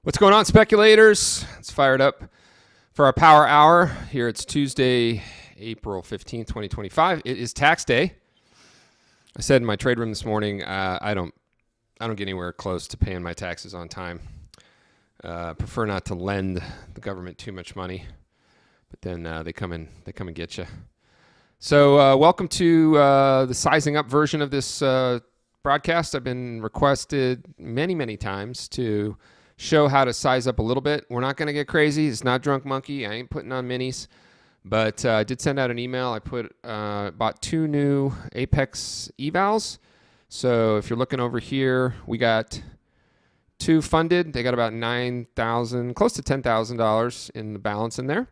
What's going on, speculators? It's fired up for our power hour. Here it's Tuesday, April 15th, 2025. It is tax day. I said in my trade room this morning, I don't get anywhere close to paying my taxes on time. Prefer not to lend the government too much money, but then they come and get you. So welcome to the sizing up version of this broadcast. I've been requested many times to show how to size up a little bit. We're not going to get crazy. It's not Drunk Monkey. I ain't putting on minis. But I did send out an email. I bought 2 new Apex evals. So if you're looking over here, we got 2 funded. They got about $9,000, close to $10,000 in the balance in there.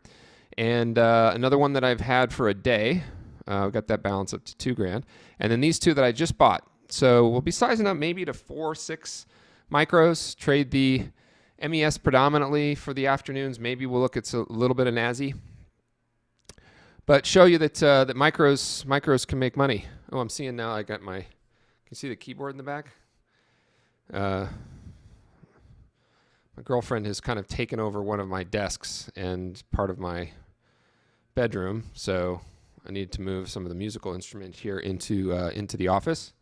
And another one that I've had for a day. We got that balance up to $2,000. And then these 2 that I just bought. So we'll be sizing up maybe to 4-6 micros. Trade the MES predominantly for the afternoons. Maybe we'll look at a little bit of NASI. But show you that that micros can make money. Oh, I'm seeing now. Can you see the keyboard in the back? My girlfriend has kind of taken over one of my desks and part of my bedroom, so I need to move some of the musical instrument here into the office.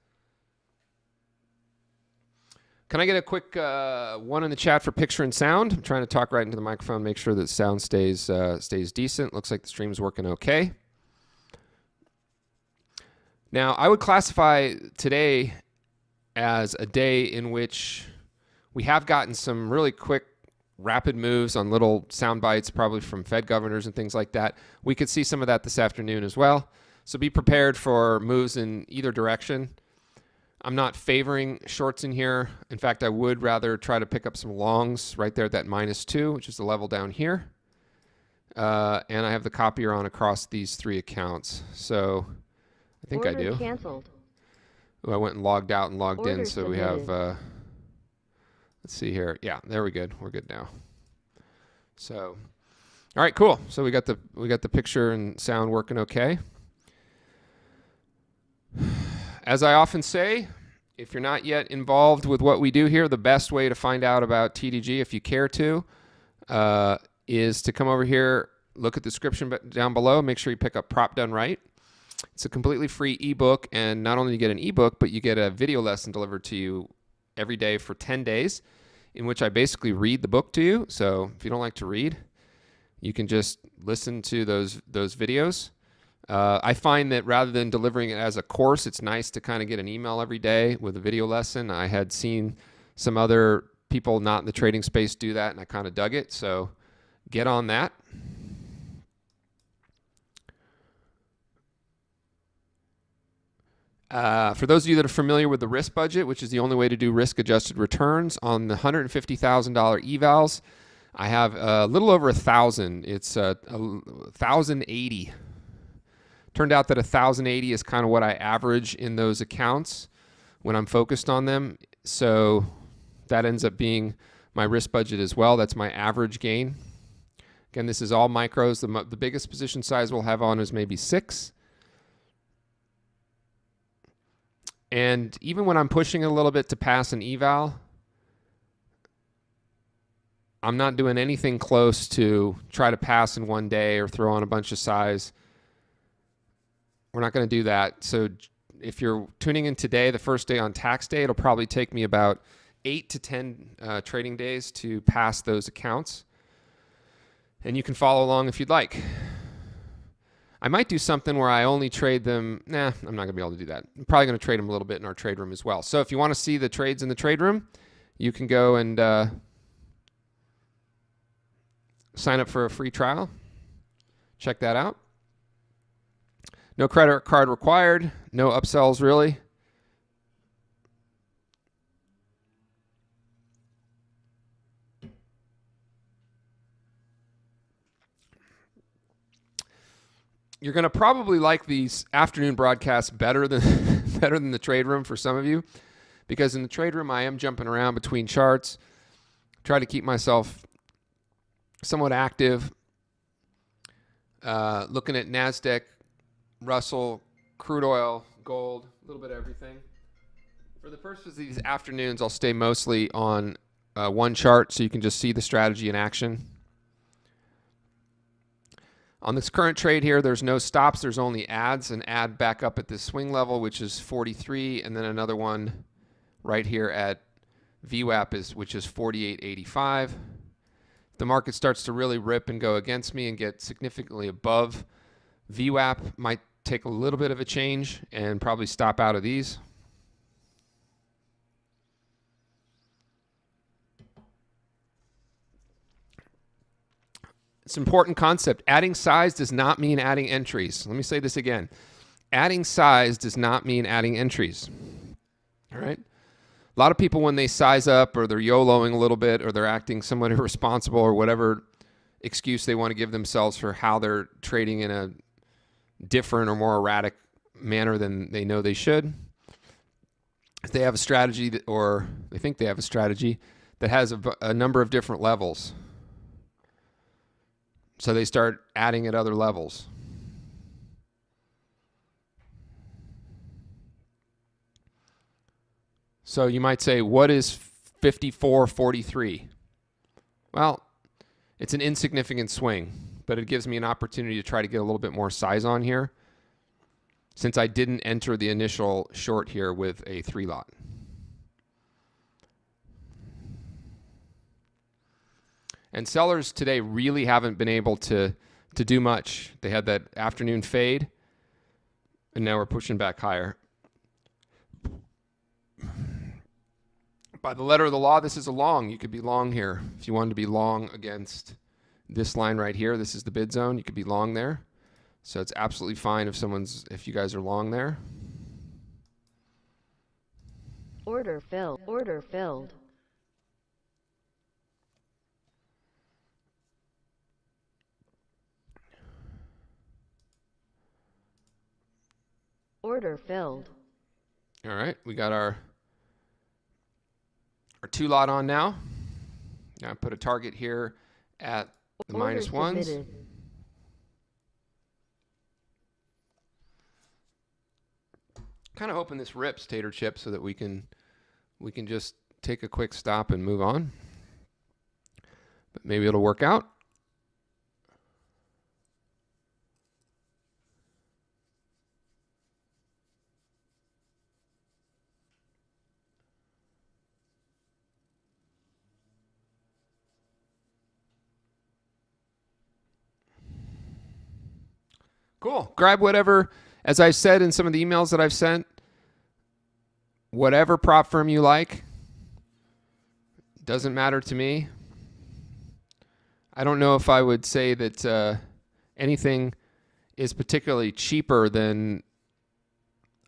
Can I get a quick one in the chat for picture and sound? I'm trying to talk right into the microphone, make sure that sound stays decent. Looks like the stream's working okay. Now, I would classify today as a day in which we have gotten some really quick, rapid moves on little sound bites, probably from Fed governors and things like that. We could see some of that this afternoon as well. So be prepared for moves in either direction. I'm not favoring shorts in here. In fact, I would rather try to pick up some longs right there at that -2, which is the level down here. And I have the copier on across these 3 accounts. So I think I do. Canceled. Ooh, I went and logged out and logged in. So we have, submitted. let's see here. Yeah, there we're good. We're good now. So, all right, cool. So we got the picture and sound working okay. As I often say, if you're not yet involved with what we do here, the best way to find out about TDG, if you care to, is to come over here, look at the description down below, make sure you pick up Prop Done Right. It's a completely free ebook, and not only do you get an ebook, but you get a video lesson delivered to you every day for 10 days, in which I basically read the book to you. So if you don't like to read, you can just listen to those videos. I find that rather than delivering it as a course, it's nice to kind of get an email every day with a video lesson. I had seen some other people not in the trading space do that, and I kind of dug it. So get on that. For those of you that are familiar with the risk budget, which is the only way to do risk-adjusted returns, on the $150,000 evals, I have a little over 1,000. It's 1,080. Turned out that 1,080 is kind of what I average in those accounts when I'm focused on them. So that ends up being my risk budget as well. That's my average gain. Again, this is all micros. The biggest position size we'll have on is maybe 6. And even when I'm pushing it a little bit to pass an eval, I'm not doing anything close to try to pass in one day or throw on a bunch of size. We're not going to do that. So if you're tuning in today, the first day on tax day, it'll probably take me about 8 to 10 trading days to pass those accounts. And you can follow along if you'd like. I might do something where I only trade them. Nah, I'm not going to be able to do that. I'm probably going to trade them a little bit in our trade room as well. So if you want to see the trades in the trade room, you can go and sign up for a free trial. Check that out. No credit card required. No upsells, really. You're going to probably like these afternoon broadcasts better than the trade room for some of you, because in the trade room I am jumping around between charts, try to keep myself somewhat active, looking at NASDAQ, Russell, crude oil, gold, a little bit of everything. For the purpose of these afternoons, I'll stay mostly on one chart so you can just see the strategy in action. On this current trade here, there's no stops. There's only adds. An add back up at this swing level, which is 43, and then another one right here at VWAP, which is 48.85. If the market starts to really rip and go against me and get significantly above VWAP, might take a little bit of a change and probably stop out of these. It's an important concept. Adding size does not mean adding entries. Let me say this again. Adding size does not mean adding entries. All right? A lot of people, when they size up or they're YOLOing a little bit or they're acting somewhat irresponsible or whatever excuse they want to give themselves for how they're trading in a different or more erratic manner than they know they should, if they have a strategy that, or they think they have a strategy that has a number of different levels. So they start adding at other levels. So you might say, what is 54.43? Well, it's an insignificant swing, but it gives me an opportunity to try to get a little bit more size on here since I didn't enter the initial short here with a 3 lot. And sellers today really haven't been able to do much. They had that afternoon fade, and now we're pushing back higher. By the letter of the law, this is a long. You could be long here. If you wanted to be long against this line right here, this is the bid zone. You could be long there. So it's absolutely fine if you guys are long there. Order filled. Order filled. Order filled. All right, we got our 2 lot on now. Now I put a target here at the minus ones. Kind of hoping this rips, Tater Chip, so that we can just take a quick stop and move on. But maybe it'll work out. Cool. Grab whatever, as I've said in some of the emails that I've sent, whatever prop firm you like. Doesn't matter to me. I don't know if I would say that anything is particularly cheaper than,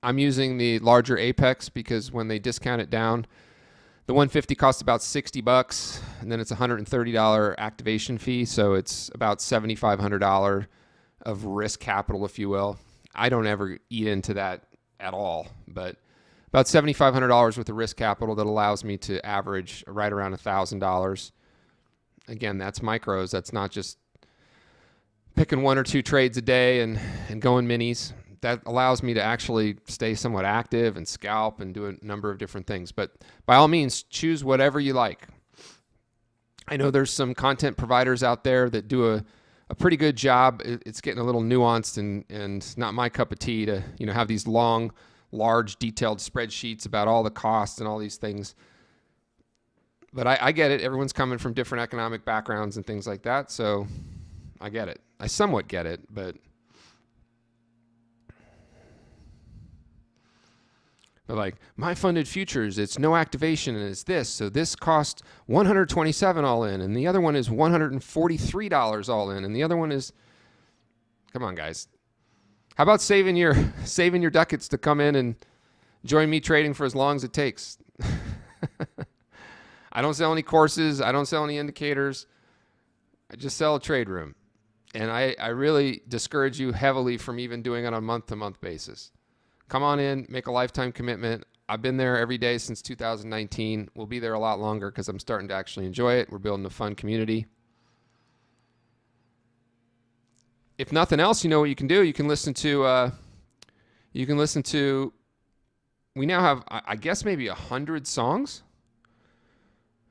I'm using the larger Apex because when they discount it down, the 150 costs about $60, and then it's $130 activation fee, so it's about $7,500 of risk capital, if you will. I don't ever eat into that at all, but about $7,500 worth of risk capital that allows me to average right around $1,000. Again, that's micros. That's not just picking 1 or 2 trades a day and going minis. That allows me to actually stay somewhat active and scalp and do a number of different things. But by all means, choose whatever you like. I know there's some content providers out there that do a pretty good job. It's getting a little nuanced and not my cup of tea to have these long, large, detailed spreadsheets about all the costs and all these things. But I get it. Everyone's coming from different economic backgrounds and things like that, so I get it. I somewhat get it, but like my funded futures, it's no activation and it's this. So this cost $127 all in, and the other one is $143 all in, and the other one is, come on, guys. How about saving your ducats to come in and join me trading for as long as it takes? I don't sell any courses. I don't sell any indicators. I just sell a trade room. And I really discourage you heavily from even doing it on a month-to-month basis. Come on in, make a lifetime commitment. I've been there every day since 2019. We'll be there a lot longer because I'm starting to actually enjoy it. We're building a fun community. If nothing else, you know what you can do? You can listen to, we now have, I guess, maybe 100 songs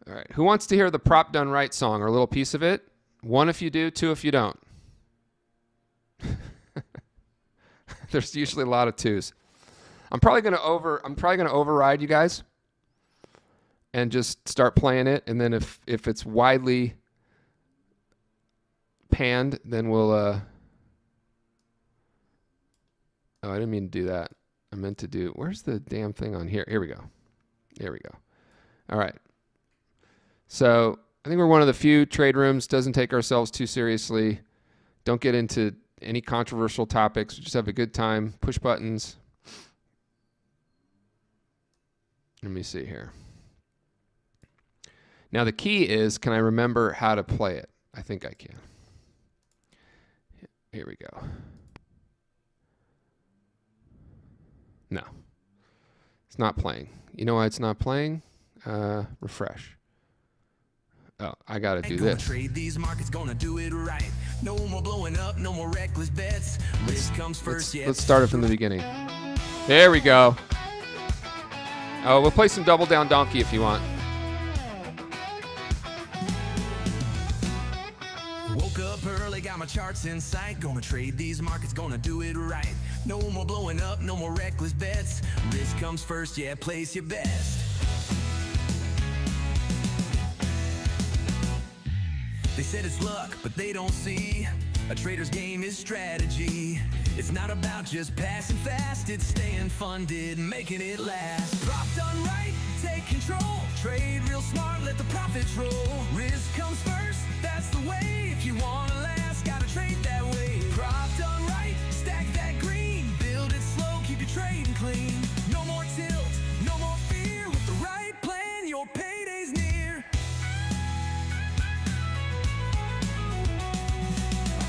All right. Who wants to hear the Prop Done Right song or a little piece of it? 1 if you do, 2 if you don't. There's usually a lot of 2s. I'm probably gonna override you guys and just start playing it, and then if it's widely panned, then we'll oh, I didn't mean to do that. I meant to do, where's the damn thing on here? Here we go. There we go. All right. So I think we're one of the few trade rooms, doesn't take ourselves too seriously. Don't get into any controversial topics. We just have a good time. Push buttons. Let me see here. Now the key is, can I remember how to play it? I think I can. Here we go. No. It's not playing. You know why it's not playing? Refresh. Oh, I gotta do this. Trade these markets, gonna do it right. No more blowing up, no more reckless bets. Risk comes first. Let's start it from the beginning. There we go. Oh, we'll play some Double Down Donkey if you want. Woke up early, got my charts in sight. Gonna trade these markets, gonna do it right. No more blowing up, no more reckless bets. Risk comes first, yeah, place your best. They said it's luck, but they don't see a trader's game is strategy. It's not about just passing fast, it's staying funded, making it last. Prop done right, take control. Trade real smart, let the profits roll. Risk comes first, that's the way. If you wanna last, gotta trade that way. Prop done right, stack that green. Build it slow, keep your trading clean. No more tilt, no more fear. With the right plan, your payday's near.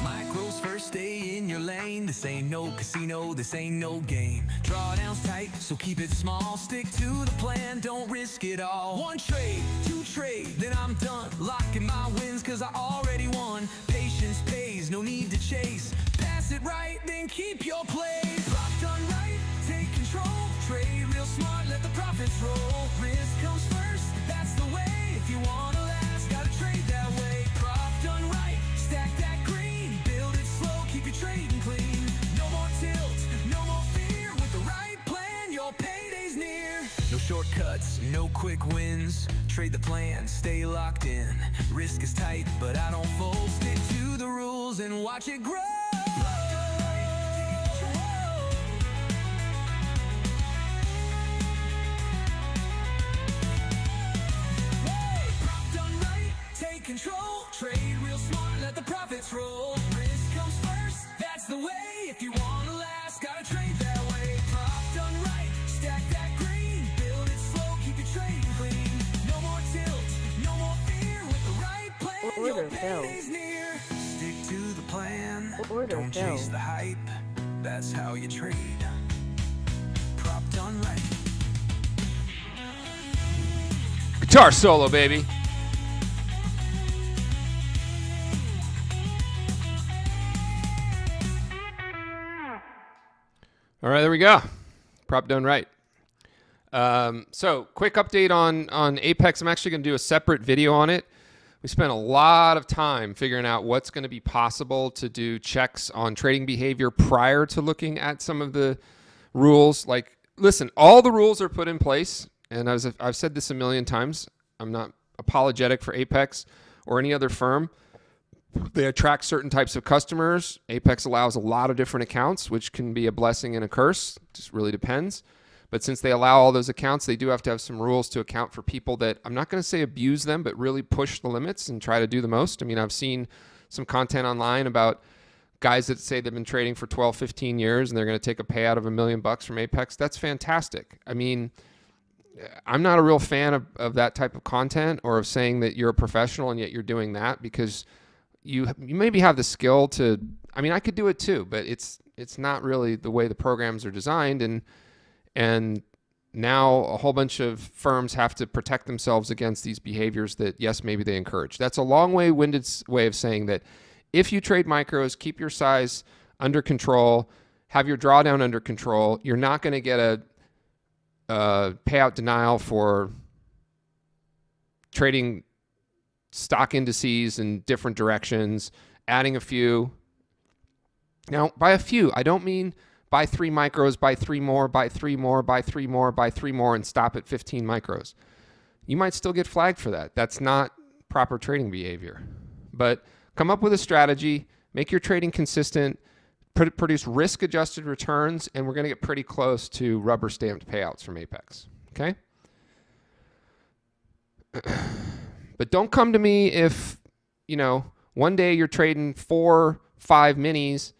Micros first, stay in your lane. This ain't no casino, this ain't no game. Drawdowns tight, so keep it small. Stick to the plan, don't risk it all. 1 trade, 2 trade, then I'm done. Locking my wins, cause I already won. Patience pays, no need to chase. Pass it right, then keep your place. Prop done right, take control. Trade real smart, let the profits roll. Risk comes first, that's the way. If you wanna last, gotta trade that way. Prop done right, stack that green. Build it slow, keep your trading clean. No more tilt, no more fear. With the right plan, your payday's near. No shortcuts, no quick wins. Trade the plan, stay locked in. Risk is tight, but I don't fold. Stick to the rules and watch it grow. Prop done right, take control. Trade real smart, let the profits roll. Risk comes first, that's the way. If you wanna last, gotta trade that way. Prop done right, stack that green. Build it slow, keep your trading clean. No more tilt, no more fear. With the right plan, your Order filled. payday's near. Stick to the plan, Order don't chase filled. the hype. That's how you trade. Prop done right. Guitar solo, baby. All right, there we go. Prop done right. So quick update on Apex. I'm actually going to do a separate video on it. We spent a lot of time figuring out what's going to be possible to do checks on trading behavior prior to looking at some of the rules. Like, listen, all the rules are put in place, and I've said this a million times. I'm not apologetic for Apex or any other firm. They attract certain types of customers. Apex allows a lot of different accounts, which can be a blessing and a curse. It just really depends. But since they allow all those accounts, they do have to have some rules to account for people that, I'm not going to say abuse them, but really push the limits and try to do the most. I mean, I've seen some content online about guys that say they've been trading for 12, 15 years and they're going to take a payout of $1 million from Apex. That's fantastic. I mean, I'm not a real fan of that type of content, or of saying that you're a professional and yet you're doing that, because you maybe have the skill to, I mean, I could do it too, but it's not really the way the programs are designed. And now a whole bunch of firms have to protect themselves against these behaviors that, yes, maybe they encourage. That's a long-winded way of saying that if you trade micros, keep your size under control, have your drawdown under control, you're not going to get a payout denial for trading stock indices in different directions, adding a few. Now, by a few, I don't mean buy 3 micros, buy 3 more, buy 3 more, buy 3 more, buy 3 more, and stop at 15 micros. You might still get flagged for that. That's not proper trading behavior. But come up with a strategy, make your trading consistent, produce risk-adjusted returns, and we're going to get pretty close to rubber-stamped payouts from Apex. Okay? But don't come to me if, one day you're trading 4, 5 minis,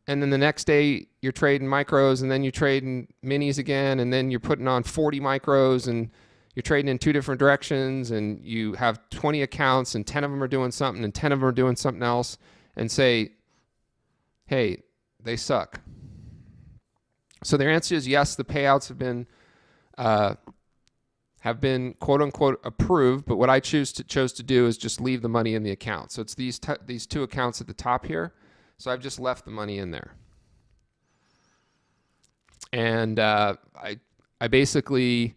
and then the next day you're trading micros, and then you're trading minis again, and then you're putting on 40 micros, and you're trading in 2 different directions, and you have 20 accounts, and 10 of them are doing something, and 10 of them are doing something else, and say, hey, they suck. So their answer is yes, the payouts have been quote unquote approved, but what I chose to do is just leave the money in the account. So it's these 2 accounts at the top here. So I've just left the money in there. And I basically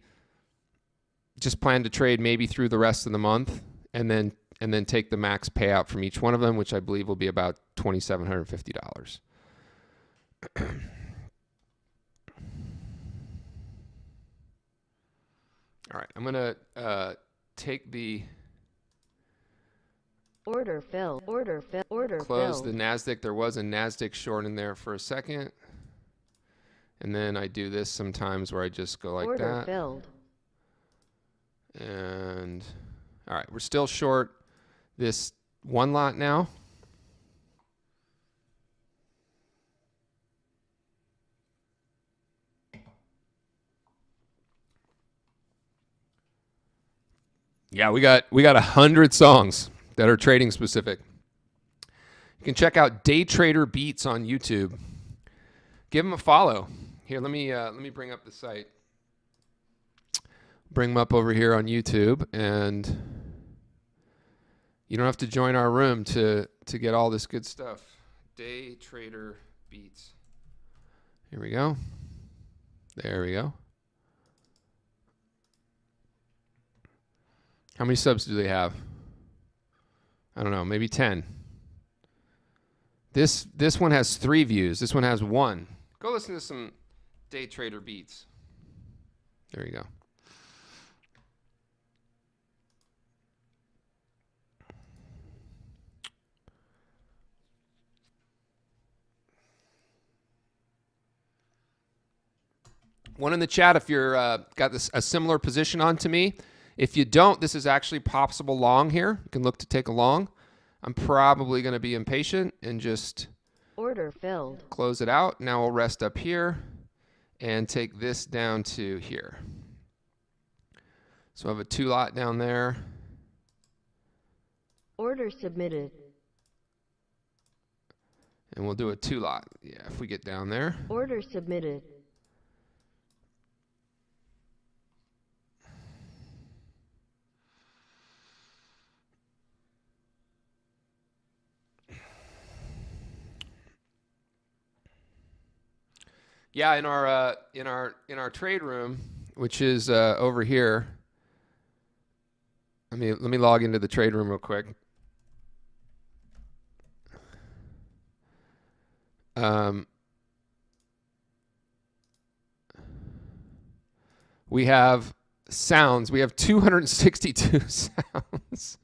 just plan to trade maybe through the rest of the month, and then take the max payout from each one of them, which I believe will be about $2,750. All right, I'm going to take the Order filled. Order filled. Order close filled. the NASDAQ. There was a NASDAQ short in there for a second. And then I do this sometimes where I just go like Order that. filled. And all right, we're still short this one lot now. Yeah, we got 100 songs that are trading specific. You can check out Day Trader Beats on YouTube. Give them a follow. Here, let me bring up the site. Bring them up over here on YouTube, and you don't have to join our room to get all this good stuff. Day Trader Beats. Here we go. There we go. How many subs do they have? I don't know, maybe 10. This one has 3 views. This one has 1. Go listen to some Day Trader Beats. There you go. One in the chat if you're got a similar position on to me. If you don't, this is actually possible long here. You can look to take a long. I'm probably going to be impatient and just Order filled. close it out. Now we'll rest up here and take this down to here. So I have a 2 lot down there. Order submitted. And we'll do a 2 lot. Yeah, if we get down there. Order submitted. Yeah, in our trade room, which is over here. Let me log into the trade room real quick. We have sounds. We have 262 sounds.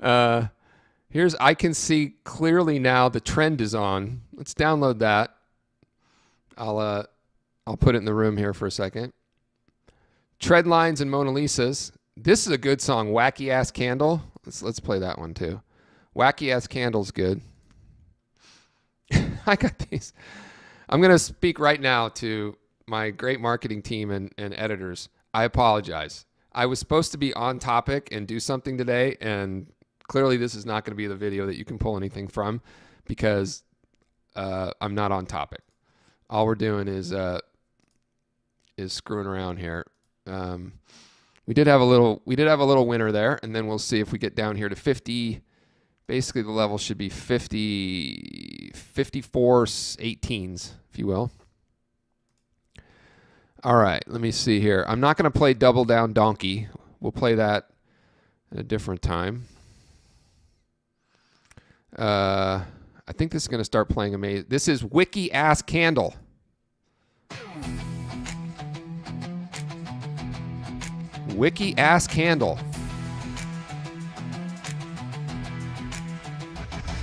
I can see clearly now the trend is on. Let's download that. I'll put it in the room here for a second. Tread Lines and Mona Lisa's. This is a good song, Wacky Ass Candle. Let's play that one too. Wacky Ass Candle's good. I got these. I'm going to speak right now to my great marketing team and editors. I apologize. I was supposed to be on topic and do something today, and clearly this is not going to be the video that you can pull anything from because I'm not on topic. All we're doing is screwing around here. We did have a little winner there, and then we'll see if we get down here to 50. Basically, the level should be 54 18s, if you will. All right, let me see here. I'm not going to play Double Down Donkey. we'll play that at a different time. I think this is going to start playing amazing. This is Wiki Ass Candle. Wiki Ass Candle.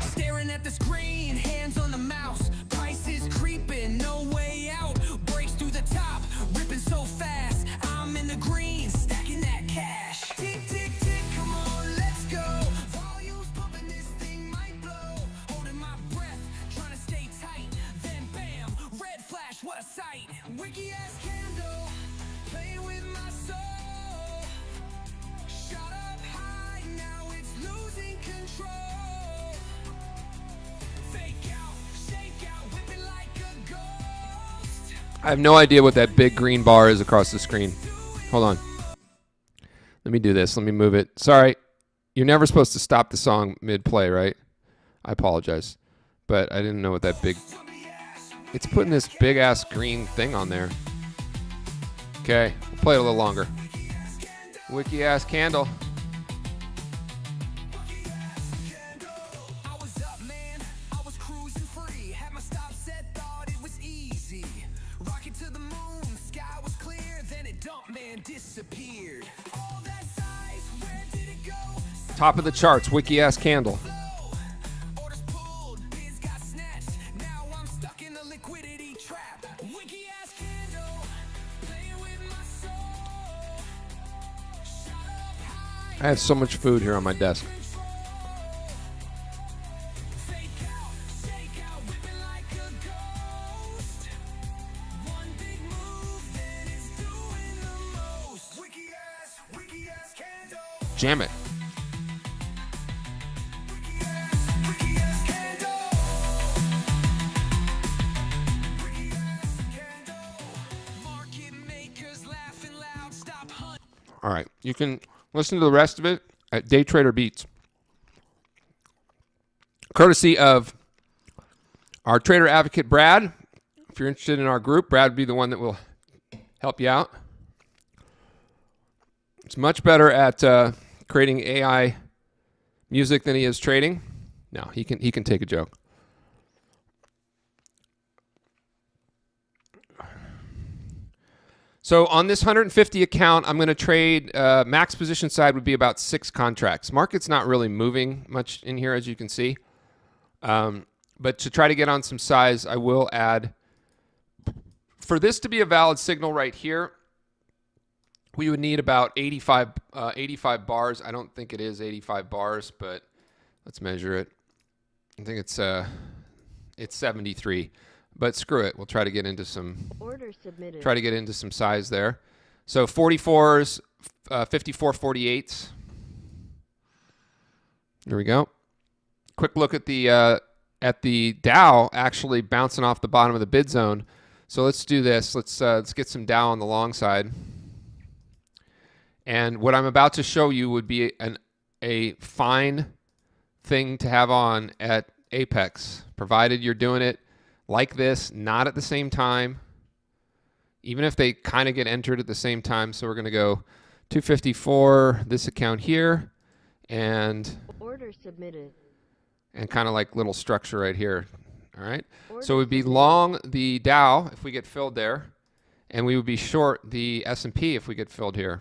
Staring at the screen, hands on the mouse. Prices creeping, no way out. Breaks through the top, ripping so fast. I'm in the green, stacking that cash. Tick, tick, tick, come on, let's go. Volumes pumping, this thing might blow. Holding my breath, trying to stay tight. Then bam, red flash, what a sight. Wiki ass candle, playing with my soul. Shot up high, now it's losing control. I have no idea what that big green bar is across the screen. Hold on. Let me do this. Let me move it. Sorry. You're never supposed to stop the song mid-play, right? I apologize. But I didn't know what that big... It's putting this big-ass green thing on there. Okay. We'll play it a little longer. Wiki-ass candle. Disappeared. All that size, where did it go? Top of the charts, Wiki Ass Candle. Orders pulled, bids got snatched. Now I'm stuck in a liquidity trap. Wiki ass candle, playing with my soul. Shot up high. I have so much food here on my desk. Fake out, shake out, whipping like a ghost. One big move, then it's doing the most. Wiki ass candle. Jam it. Wiki ass candle. Wiki ass candle. Market makers laughing loud, stop hunting. All right. You can listen to the rest of it at Day Trader Beats. Courtesy of our trader advocate, Brad. If you're interested in our group, Brad would be the one that will help you out. It's much better at creating AI music than he is trading. No, he can take a joke. So on this 150 account, I'm going to trade, max position side would be about 6 contracts. Market's not really moving much in here, as you can see. But to try to get on some size, I will add, for this to be a valid signal right here, we would need about 85 bars. I don't think it is 85 bars, but let's measure it. I think it's 73. But screw it. We'll try to get into some Order submitted. try to get into some size there. So 44s, 54 48s. There we go. Quick look at the Dow actually bouncing off the bottom of the bid zone. So let's do this. Let's get some Dow on the long side. And what I'm about to show you would be a fine thing to have on at Apex, provided you're doing it like this, not at the same time, even if they kind of get entered at the same time. So we're going to go 254, this account here, and Order submitted. and kind of like little structure right here. All right. Order So we'd be submitted. long the Dow if we get filled there, and we would be short the S&P if we get filled here.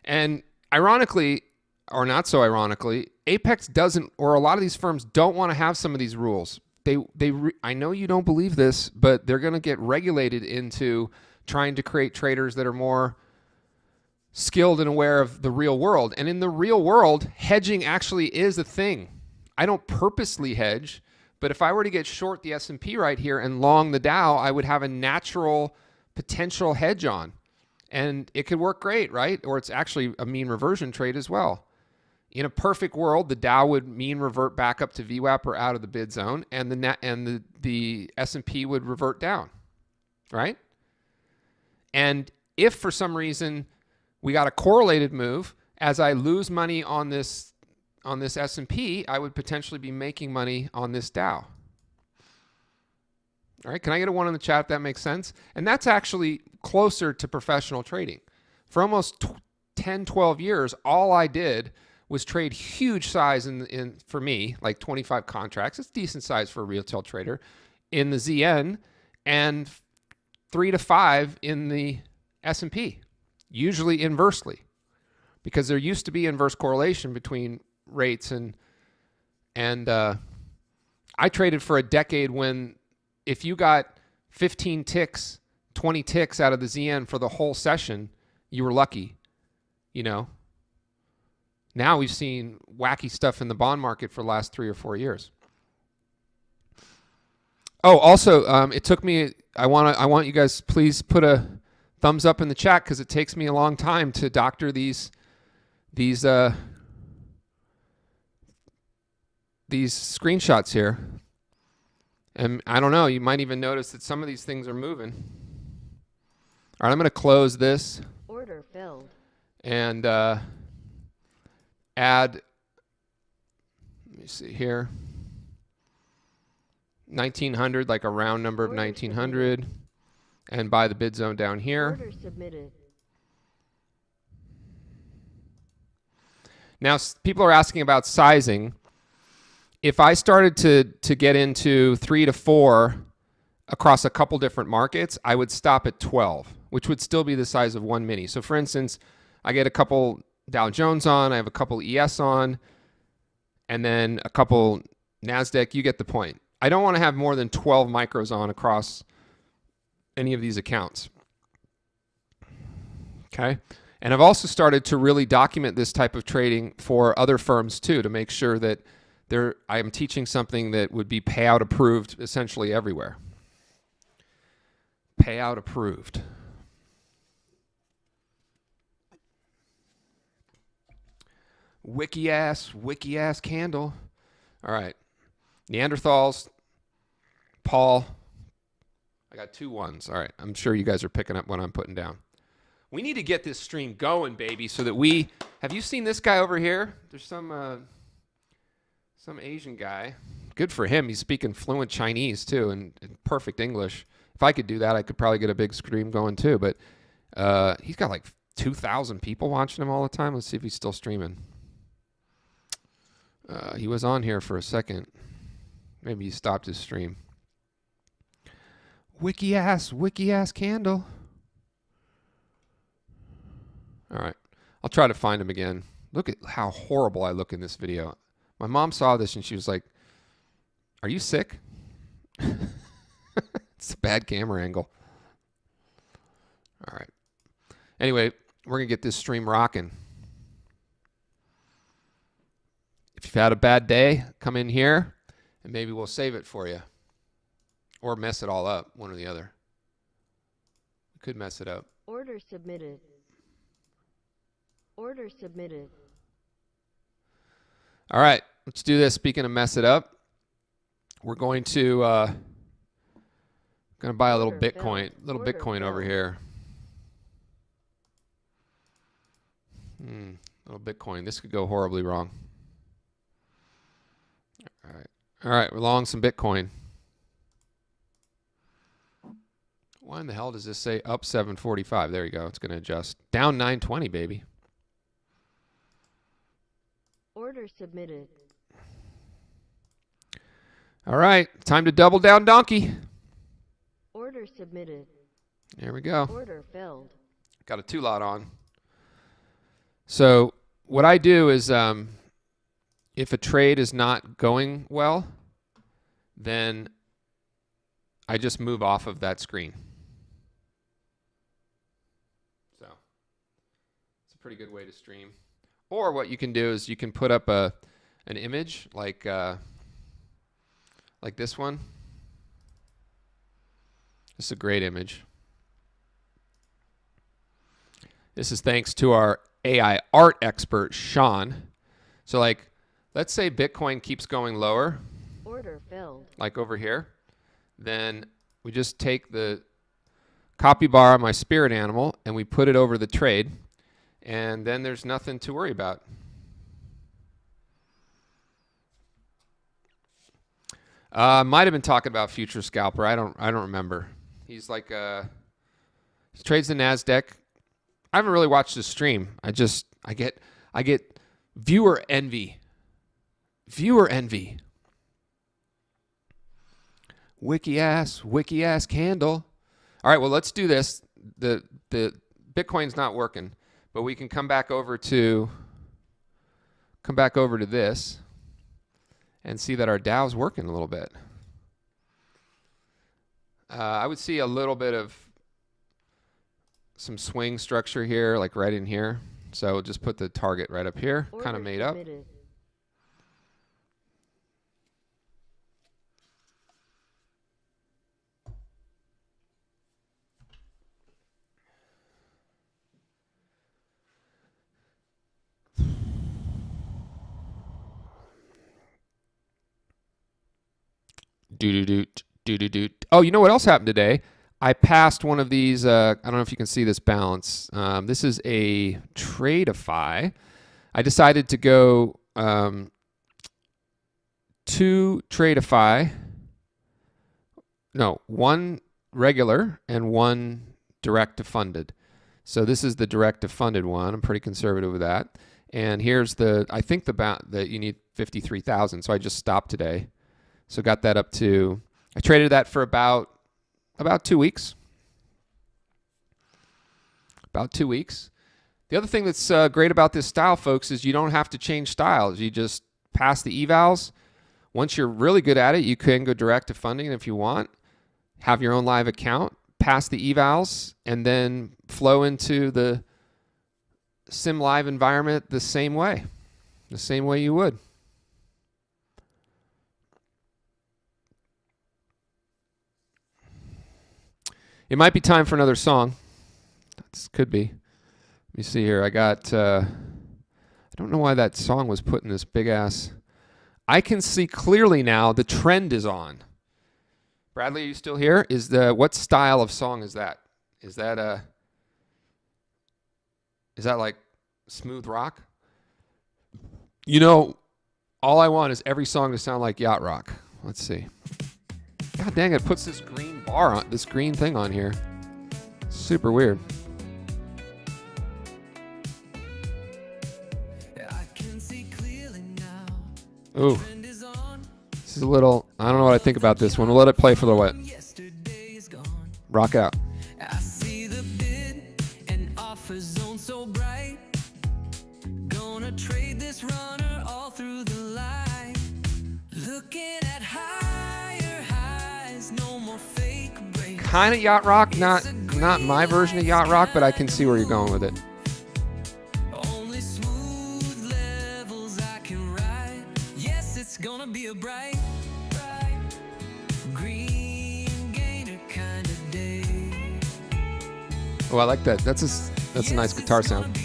And ironically, or not so ironically, Apex doesn't, or a lot of these firms don't want to have some of these rules. I know you don't believe this, but they're going to get regulated into trying to create traders that are more skilled and aware of the real world. And in the real world, hedging actually is a thing. I don't purposely hedge, but if I were to get short the S&P right here and long the Dow, I would have a natural potential hedge on. And it could work great, right? Or it's actually a mean reversion trade as well. In a perfect world, the Dow would mean revert back up to VWAP or out of the bid zone, and the S&P would revert down, right? And if for some reason we got a correlated move, as I lose money on this S&P, I would potentially be making money on this Dow. All right, can I get a 1 in the chat if that makes sense? And that's actually closer to professional trading. For almost 10, 12 years, all I did was trade huge size in for me, like 25 contracts. It's decent size for a retail trader in the ZN, and 3 to 5 in the S&P, usually inversely, because there used to be inverse correlation between rates and I traded for a decade when if you got 15 ticks, 20 ticks out of the ZN for the whole session, you were lucky, you know. Now we've seen wacky stuff in the bond market for the last 3 or 4 years. Oh, also, it took me. I want you guys please put a thumbs up in the chat because it takes me a long time to doctor these screenshots here. And I don't know. You might even notice that some of these things are moving. All right, I'm going to close this. Order filled. And add. Let me see here. 1900, like a round number of Order 1900, and buy the bid zone down here. Order submitted. Now, people are asking about sizing. If I started to get into 3 to 4 across a couple different markets, I would stop at 12, which would still be the size of one mini. So, for instance, I get a couple Dow Jones on, I have a couple ES on, and then a couple NASDAQ. You get the point. I don't want to have more than 12 micros on across any of these accounts. Okay? And I've also started to really document this type of trading for other firms too, to make sure that I am teaching something that would be payout approved essentially everywhere. Payout approved. Wiki ass candle. All right. Neanderthals, Paul. I got 2 ones. All right. I'm sure you guys are picking up what I'm putting down. We need to get this stream going, baby, so that have you seen this guy over here? There's some Asian guy. Good for him. He's speaking fluent Chinese too and perfect English. If I could do that, I could probably get a big stream going too. But he's got like 2,000 people watching him all the time. Let's see if he's still streaming. He was on here for a second. Maybe he stopped his stream. Wiki ass candle. All right. I'll try to find him again. Look at how horrible I look in this video. My mom saw this and she was like, "Are you sick?" It's a bad camera angle. All right. Anyway, we're going to get this stream rocking. If you've had a bad day, come in here and maybe we'll save it for you. Or mess it all up, one or the other. We could mess it up. Order submitted. Order submitted. All right, let's do this. Speaking of mess it up, we're going to buy a little Order Bitcoin, filled. little Order Bitcoin over filled. here. Little Bitcoin. This could go horribly wrong. All right, we're long some Bitcoin. Why in the hell does this say up 745? There you go. It's going to adjust. Down 920, baby. Order submitted. All right, time to double down donkey. Order submitted. There we go. Order filled. Got a 2-lot on. So what I do is if a trade is not going well, then I just move off of that screen. So it's a pretty good way to stream. Or what you can do is you can put up an image like this one. This is a great image. This is thanks to our AI art expert, Sean. So like, let's say Bitcoin keeps going lower. Order filled. Like over here. Then we just take the copy bar of my spirit animal and we put it over the trade. And then there's nothing to worry about. Might have been talking about Future Scalper. I don't remember. He's like he trades the NASDAQ I haven't really watched this stream. I get viewer envy. Viewer envy. Wiki ass candle. All right, well, let's do this. The Bitcoin's not working, but we can come back over to this and see that our DAO's working a little bit. I would see a little bit of some swing structure here, like right in here. So just put the target right up here, kind of made up. Oh, you know what else happened today? I passed one of these. I don't know if you can see this balance. This is a Tradeify. I decided to go 2 Tradeify. No, 1 regular and 1 direct to funded. So this is the direct to funded one. I'm pretty conservative with that. And here's I think that you need 53,000. So I just stopped today. So got that up to, I traded that for about 2 weeks. About 2 weeks. The other thing that's great about this style, folks, is you don't have to change styles. You just pass the evals. Once you're really good at it, you can go direct to funding if you want. Have your own live account, pass the evals, and then flow into the Sim Live environment the same way you would. It might be time for another song. This could be. Let me see here. I got, I don't know why that song was put in this big ass. I can see clearly now the trend is on. Bradley, are you still here? What style of song is that? Is that like smooth rock? You know, all I want is every song to sound like yacht rock. Let's see. God dang, it puts this green bar on, this green thing on here. Super weird. Ooh. This is a little, I don't know what I think about this one. We'll let it play for a little bit. Rock out. I see the bid and offer zone so bright. Gonna trade this runner all through the light. Looking at higher highs, no more fake breaks. Kind of yacht rock, not my version of yacht rock, but I can see where you're going with it. Only smooth levels I can ride. Yes, it's gonna be a bright green gainer kind of day. Oh, I like that. That's a nice guitar sound.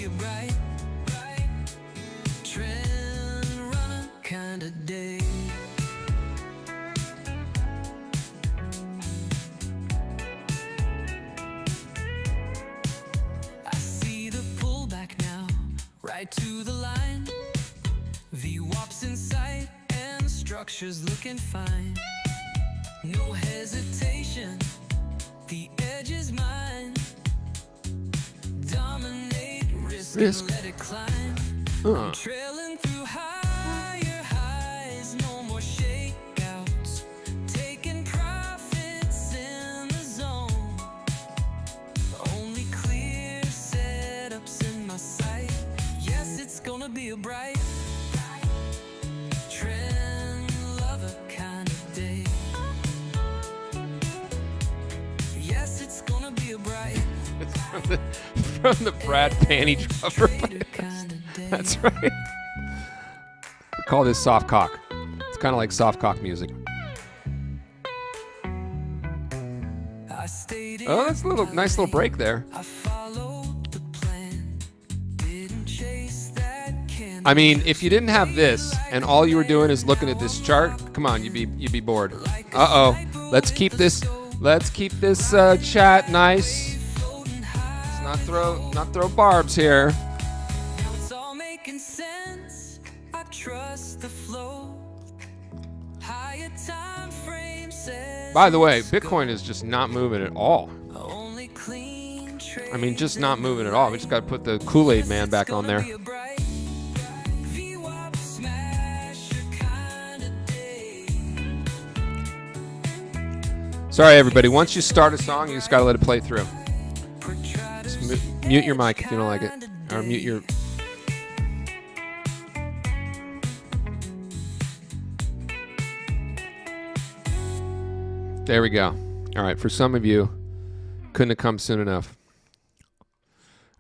Right to the line, VWAP's in sight and the structure's looking fine. No hesitation, the edge is mine. Dominate, risk. And let it climb. I'm trailing through higher highs, no more shakeouts. Taking profits in the zone. Only clear setups in my sight. Yes, it's gonna be a bright trend lover kind of day. Yes, it's gonna be a bright. It's from the Brad Panty Dropper. That's right. We call this soft cock. It's kind of like soft cock music. Oh, that's a nice little break there. I mean, if you didn't have this and all you were doing is looking at this chart, come on, you'd be bored. Uh-oh. Let's keep this chat nice. Let's not throw barbs here. It's all making sense. I trust the flow. Higher time frame says. By the way, Bitcoin is just not moving at all. Only clean trade. I mean, just not moving at all. We just got to put the Kool-Aid man back on there. Sorry, everybody. Once you start a song, you just got to let it play through. Just mute your mic if you don't like it. Or mute your... There we go. All right. For some of you, couldn't have come soon enough.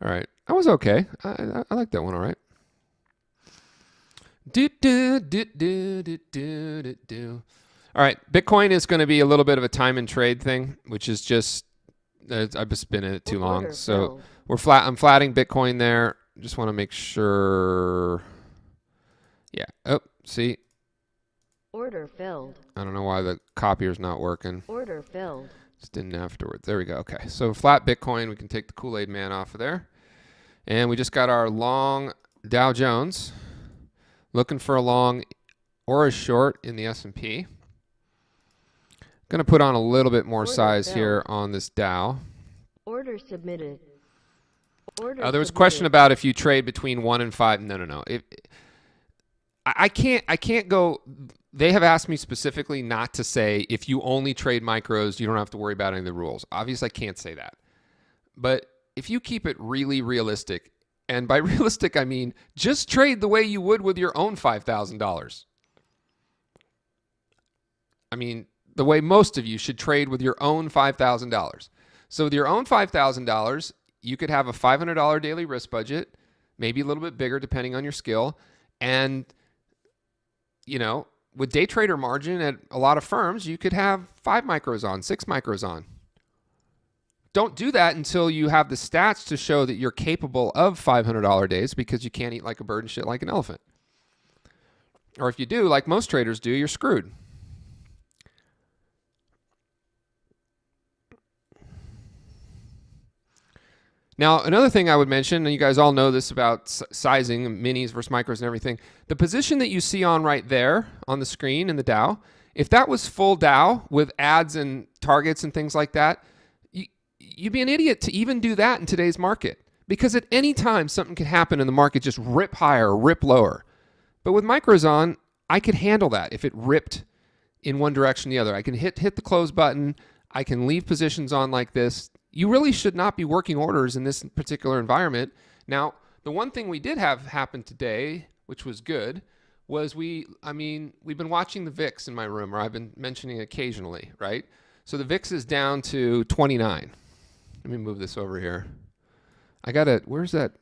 All right. I was okay. I like that one. All right. All right. Bitcoin is going to be a little bit of a time and trade thing, which is just, I've just been in it too long. So I'm flatting Bitcoin there. Just want to make sure. Yeah. Oh, see. Order filled. I don't know why the copier's not working. Order filled. Just didn't afterwards. There we go. Okay. So flat Bitcoin, we can take the Kool-Aid man off of there. And we just got our long Dow Jones. Looking for a long or a short in the S&P. Going to put on a little bit more size here on this Dow. Order submitted. There was a question about if you trade between 1 and 5. No. I can't go. They have asked me specifically not to say if you only trade micros, you don't have to worry about any of the rules. Obviously, I can't say that. But if you keep it really realistic, and by realistic, I mean just trade the way you would with your own $5,000. I mean, the way most of you should trade with your own $5,000. So with your own $5,000, you could have a $500 daily risk budget, maybe a little bit bigger depending on your skill. And, you know, with day trader margin at a lot of firms, you could have 5 micros on, 6 micros on. Don't do that until you have the stats to show that you're capable of $500 days, because you can't eat like a bird and shit like an elephant. Or if you do, like most traders do, you're screwed. Now, another thing I would mention, and you guys all know this about sizing, minis versus micros and everything, the position that you see on right there on the screen in the Dow, if that was full Dow with ads and targets and things like that, you'd be an idiot to even do that in today's market, because at any time something could happen and the market just rip higher or rip lower. But with micros on, I could handle that if it ripped in one direction or the other. I can hit the close button. I can leave positions on like this. You really should not be working orders in this particular environment. Now, the one thing we did have happen today, which was good, was we've been watching the VIX in my room, or I've been mentioning occasionally, right? So the VIX is down to 29. Let me move this over here. Where's that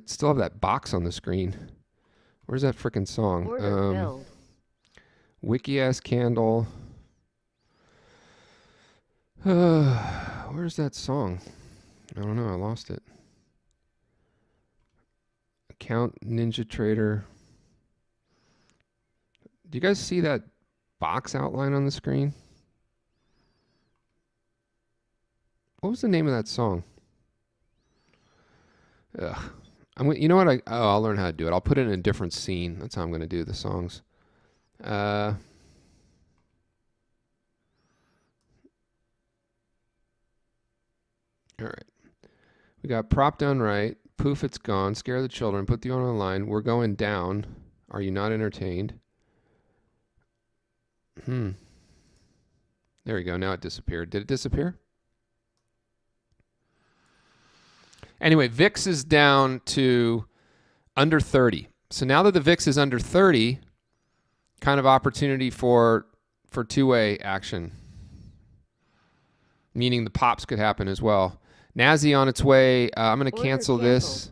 still have that box on the screen. Where's that frickin' song? Order filled. Wiki-ass candle. Where's that song? I don't know. I lost it. Account Ninja Trader. Do you guys see that box outline on the screen? What was the name of that song? Ugh. You know what? I'll learn how to do it. I'll put it in a different scene. That's how I'm going to do the songs. All right. We got prop done right. Poof, it's gone. Scare the children. Put the owner on the line. We're going down. Are you not entertained? There we go. Now it disappeared. Did it disappear? Anyway, VIX is down to under 30. So now that the VIX is under 30, kind of opportunity for two-way action, meaning the pops could happen as well. NASI on its way. I'm going to cancel this.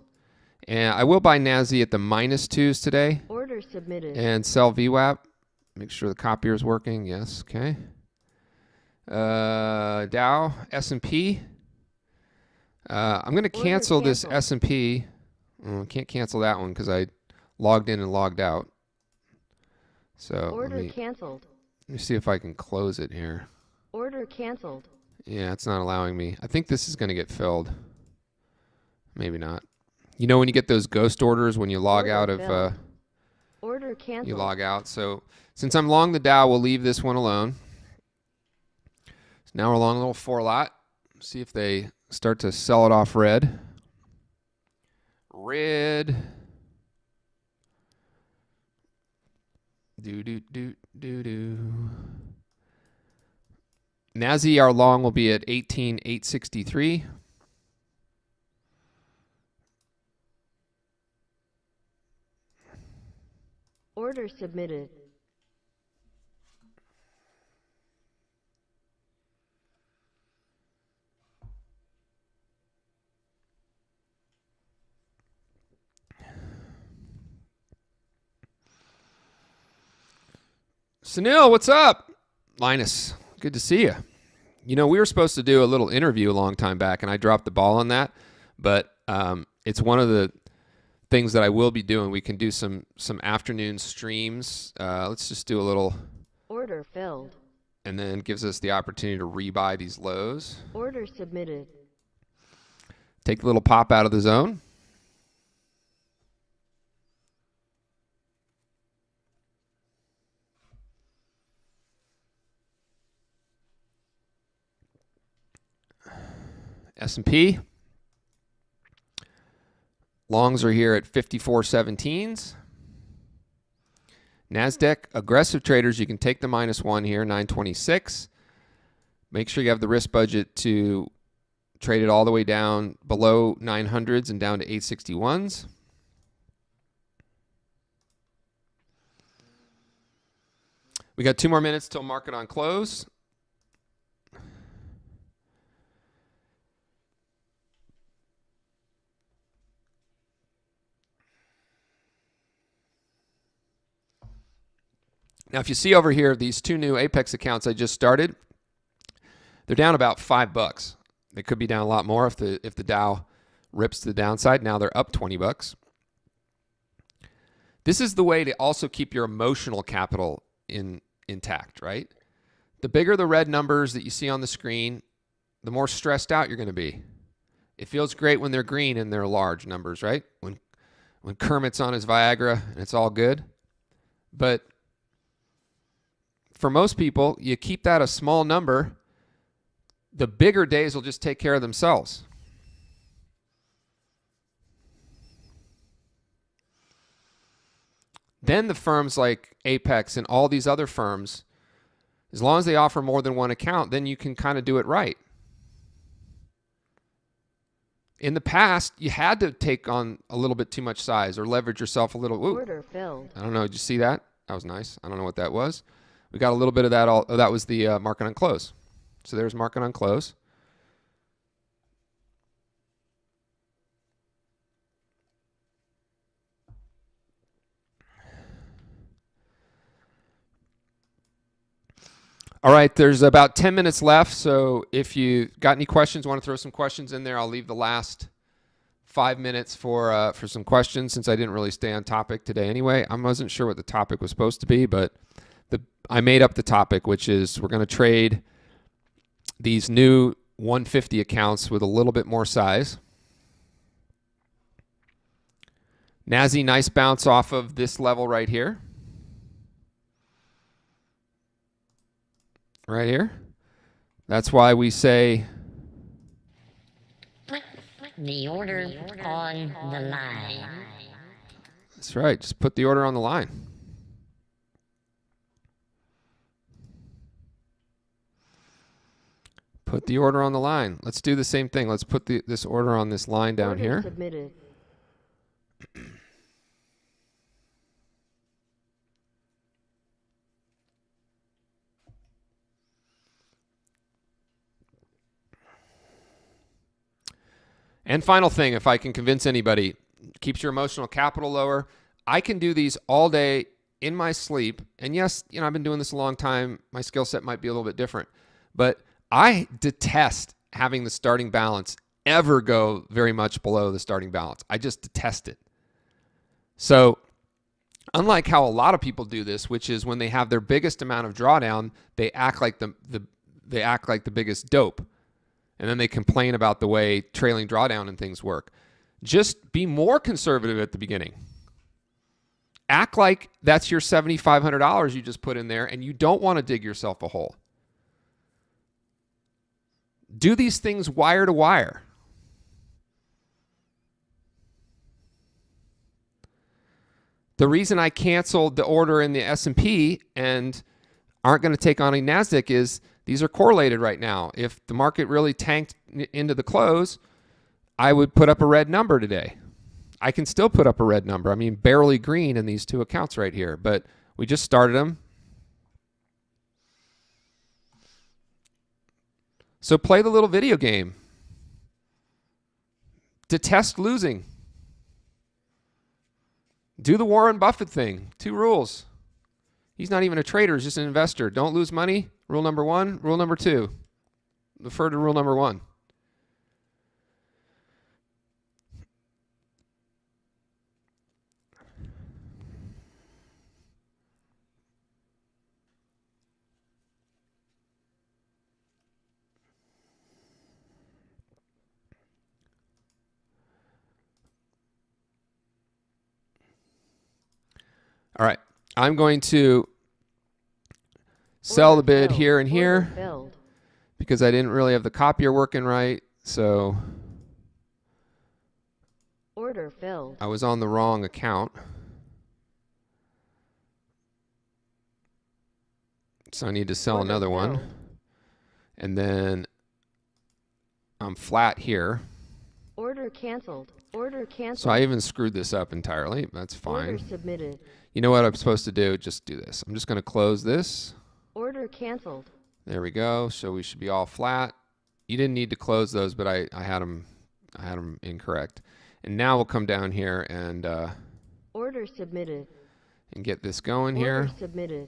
And I will buy NASI at the -2s today. Order submitted. And sell VWAP. Make sure the copier is working. Yes, okay. Dow, S&P. I'm going to cancel this S&P. Can't cancel that one because I logged in and logged out. So Order canceled. Let me see if I can close it here. Order canceled. Yeah, it's not allowing me. I think this is going to get filled. Maybe not. You know when you get those ghost orders when you log out of... Order canceled. You log out. So since I'm long the Dow, we'll leave this one alone. So now we're long a little 4 lot. See if they start to sell it off red. Red. Do. NASI, our long will be at 18,863. Order submitted. Sunil, what's up? Linus, good to see you. You know, we were supposed to do a little interview a long time back, and I dropped the ball on that. But it's one of the things that I will be doing. We can do some afternoon streams. Let's just do a little. Order filled. And then gives us the opportunity to rebuy these lows. Order submitted. Take a little pop out of the zone. S&P. Longs are here at 54.17s. NASDAQ, aggressive traders, you can take the -1 here, 926. Make sure you have the risk budget to trade it all the way down below 900s and down to 861s. We got 2 more minutes till market on close. Now, if you see over here, these 2 new Apex accounts I just started, they're down about $5. They could be down a lot more if the Dow rips to the downside. Now they're up $20. This is the way to also keep your emotional capital intact, right? The bigger the red numbers that you see on the screen, the more stressed out you're going to be. It feels great when they're green and they're large numbers, right? When Kermit's on his Viagra and it's all good. But for most people, you keep that a small number, the bigger days will just take care of themselves. Then the firms like Apex and all these other firms, as long as they offer more than one account, then you can kind of do it right. In the past, you had to take on a little bit too much size or leverage yourself a little. Ooh, Order filled. I don't know. Did you see that? That was nice. I don't know what that was. We got a little bit of that. That was the market on close. So there's market on close. All right, there's about 10 minutes left. So if you got any questions, want to throw some questions in there, I'll leave the last 5 minutes for some questions since I didn't really stay on topic today anyway. I wasn't sure what the topic was supposed to be, but I made up the topic, which is we're going to trade these new 150 accounts with a little bit more size. NASI, nice bounce off of this level right here. Right here. That's why we say Put the order on the line. that's right. Just put the order on the line. Put the order on the line. Let's do the same thing. Let's put this order on this line down Order here. submitted. And final thing, if I can convince anybody, keeps your emotional capital lower. I can do these all day in my sleep. And yes, I've been doing this a long time. My skill set might be a little bit different. But I detest having the starting balance ever go very much below the starting balance. I just detest it. So unlike how a lot of people do this, which is when they have their biggest amount of drawdown, they act like the biggest dope. And then they complain about the way trailing drawdown and things work. Just be more conservative at the beginning. Act like that's your $7,500 you just put in there and you don't want to dig yourself a hole. do these things wire to wire. The reason I canceled the order in the S&P and aren't going to take on a NASDAQ is these are correlated right now. If the market really tanked into the close, I would put up a red number today. I can still put up a red number. I mean, barely green in these two accounts right here, but we just started them. So play the little video game. Detest losing. Do the Warren Buffett thing. 2 rules. He's not even a trader, he's just an investor. Don't lose money. Rule number 1. Rule number 2. Refer to rule number 1. All right, I'm going to sell the bid filled. here and Order here filled. because I didn't really have the copier working right. So Order filled. I was on the wrong account. So I need to sell Order another one. filled. And then I'm flat here. Order canceled. Order canceled. So I even screwed this up entirely. That's Order fine. submitted. You know what I'm supposed to do? Just do this. I'm just going to close this. Order canceled. There we go. So we should be all flat. You didn't need to close those, but I had them incorrect. And now we'll come down here and Order submitted. get this going Order here. submitted.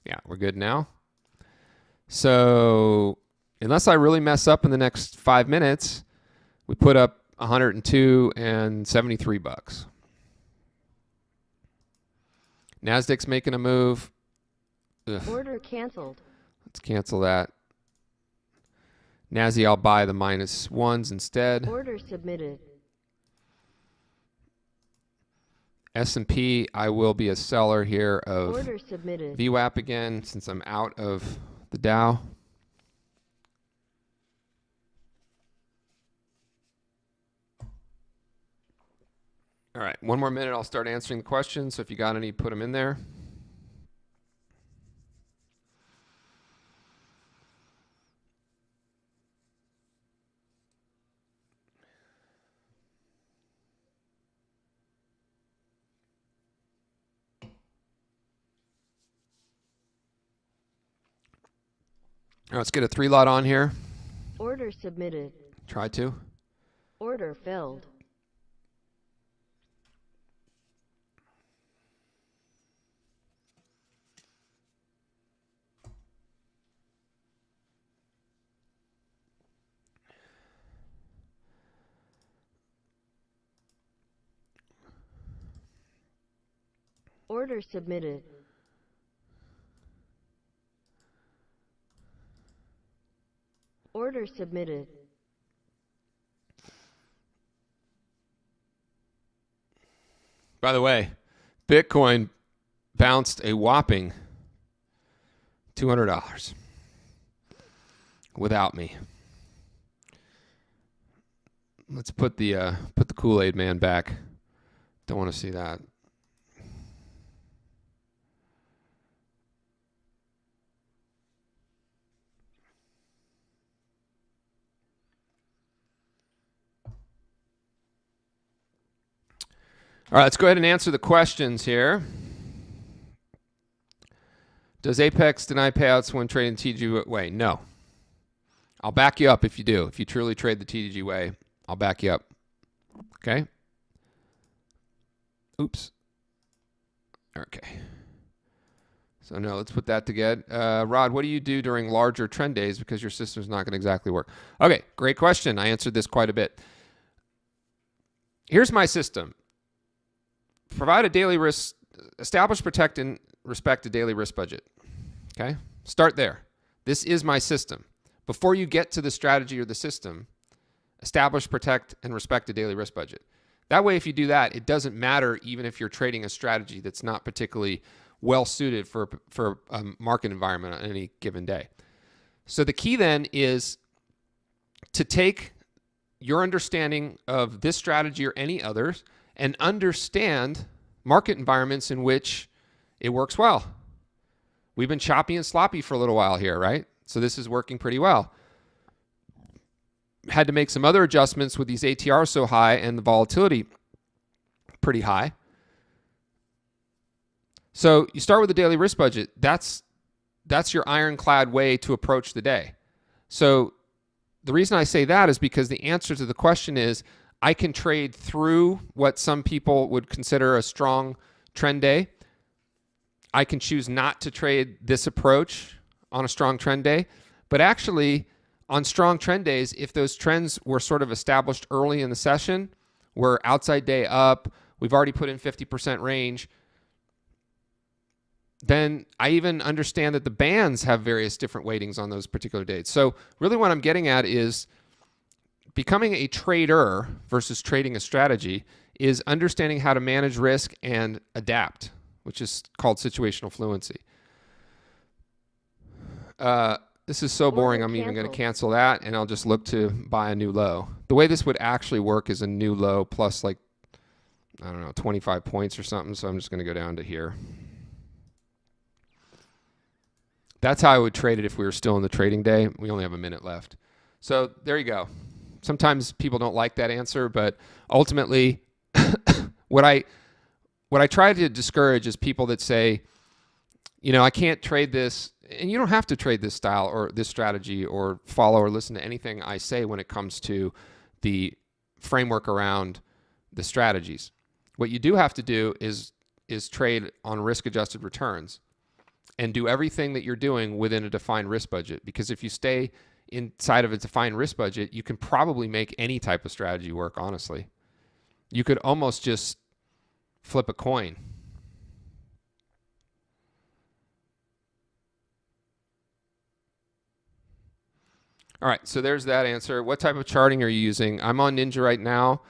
Yeah, we're good now. So unless I really mess up in the next 5 minutes, we put up 102 and 73 bucks. NASDAQ's making a move. Ugh. Order canceled. Let's cancel that. NASI, I'll buy the -1s instead. Order submitted. S&P, I will be a seller here of Order submitted. VWAP again since I'm out of the Dow. All right, 1 more minute, I'll start answering the questions. So if you got any, put them in there. All right, let's get a 3-lot on here. Order submitted. Try to. Order filled. Order submitted. Order submitted. By the way, Bitcoin bounced a whopping $200 without me. Let's put the Kool-Aid man back. Don't want to see that. All right, let's go ahead and answer the questions here. Does Apex deny payouts when trading TDG way? No. I'll back you up if you do. If you truly trade the TDG way, I'll back you up. Okay? Oops. Okay. So no, let's put that together. Rod, what do you do during larger trend days because your system's not going to exactly work? Okay, great question. I answered this quite a bit. Here's my system. Provide a daily risk, establish, protect, and respect a daily risk budget. Okay? Start there. This is my system. Before you get to the strategy or the system, establish, protect, and respect a daily risk budget. That way, if you do that, it doesn't matter even if you're trading a strategy that's not particularly well suited for a market environment on any given day. So the key then is to take your understanding of this strategy or any others and understand market environments in which it works well. We've been choppy and sloppy for a little while here, right? So this is working pretty well. Had to make some other adjustments with these ATRs so high and the volatility pretty high. So you start with a daily risk budget. That's your ironclad way to approach the day. So the reason I say that is because the answer to the question is I can trade through what some people would consider a strong trend day. I can choose not to trade this approach on a strong trend day. But actually, on strong trend days, if those trends were sort of established early in the session, we're outside day up, we've already put in 50% range, then I even understand that the bands have various different weightings on those particular dates. So really what I'm getting at is becoming a trader versus trading a strategy is understanding how to manage risk and adapt, which is called situational fluency. This is so boring, I'm even going to cancel that, and I'll just look to buy a new low. The way this would actually work is a new low plus like, I don't know, 25 points or something, so I'm just going to go down to here. That's how I would trade it if we were still in the trading day. We only have a minute left. So there you go. Sometimes people don't like that answer, but ultimately what I try to discourage is people that say, you know, I can't trade this, and you don't have to trade this style or this strategy or follow or listen to anything I say when it comes to the framework around the strategies. What you do have to do is trade on risk-adjusted returns and do everything that you're doing within a defined risk budget. Because if you stay inside of a defined risk budget, you can probably make any type of strategy work, honestly. You could almost just flip a coin. All right, so there's that answer. What type of charting are you using? I'm on Ninja right now.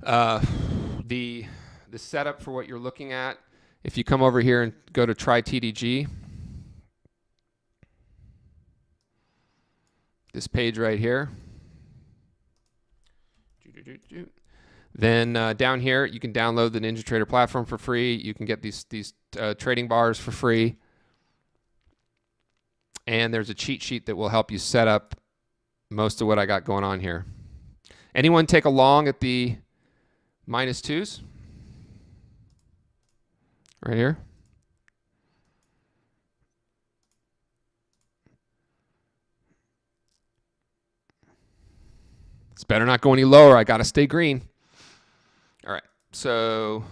The setup for what you're looking at, if you come over here and go to try TDG, this page right here, then down here you can download the NinjaTrader platform for free. You can get these trading bars for free, and there's a cheat sheet that will help you set up most of what I got going on here. Anyone take a long at the -2s? Right here. It's better not go any lower. I got to stay green. All right. So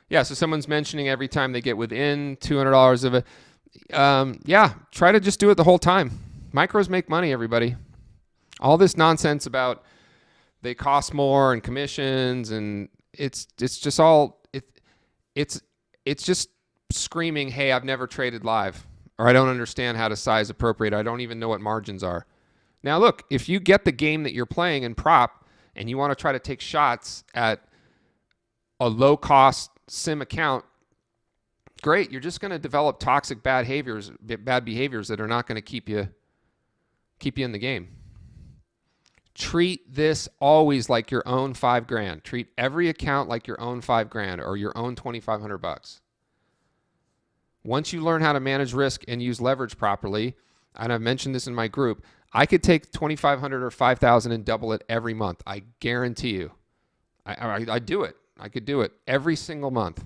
yeah, so someone's mentioning every time they get within $200 of it. Yeah, try to just do it the whole time. Micros make money, everybody. All this nonsense about they cost more and commissions, and it's just all it's just screaming, hey, I've never traded live, or I don't understand how to size appropriate. I don't even know what margins are. Now look, if you get the game that you're playing in prop and you want to try to take shots at a low cost sim account, great. You're just going to develop toxic bad behaviors that are not going to keep you in the game. Treat this always like your own $5,000. Treat every account like your own $5,000 or your own $2,500. Once you learn how to manage risk and use leverage properly, and I've mentioned this in my group, I could take $2,500 or $5,000 and double it every month. I guarantee you. I do it. I could do it every single month.